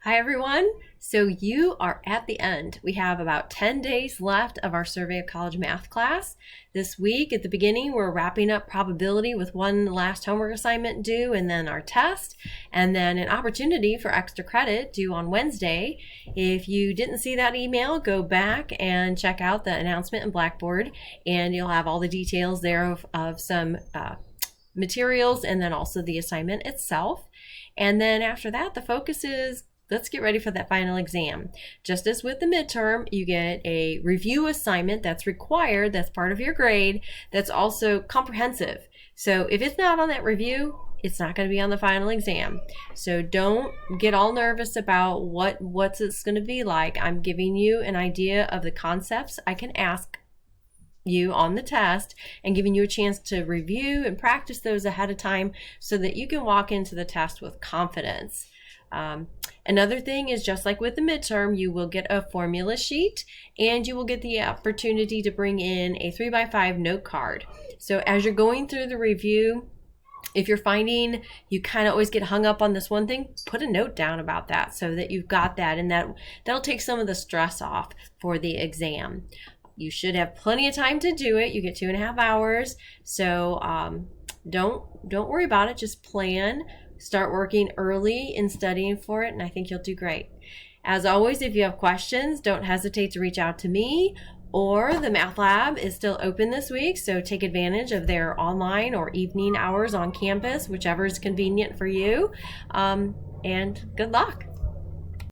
Hi, everyone. So you are at the end. We have about 10 days left of our Survey of College math class. This week at the beginning, we're wrapping up probability with one last homework assignment due and then our test, and then an opportunity for extra credit due on Wednesday. If you didn't see that email, go back and check out the announcement in Blackboard, and you'll have all the details there of some materials and then also the assignment itself. And then after that, the focus is let's get ready for that final exam. Just as with the midterm, you get a review assignment that's required, that's part of your grade, that's also comprehensive. So if it's not on that review, it's not going to be on the final exam. So don't get all nervous about what's it's going to be like. I'm giving you an idea of the concepts I can ask you on the test and giving you a chance to review and practice those ahead of time so that you can walk into the test with confidence. Another thing is, just like with the midterm, you will get a formula sheet and you will get the opportunity to bring in a 3x5 note card. So as you're going through the review, if you're finding you kind of always get hung up on this one thing, put a note down about that so that you've got that, and that'll take some of the stress off for the exam. You should have plenty of time to do it. You get 2.5 hours. So don't worry about it. Just plan. Start working early and studying for it, and I think you'll do great. As always, if you have questions, don't hesitate to reach out to me, or the Math Lab is still open this week, so take advantage of their online or evening hours on campus, whichever is convenient for you, and good luck.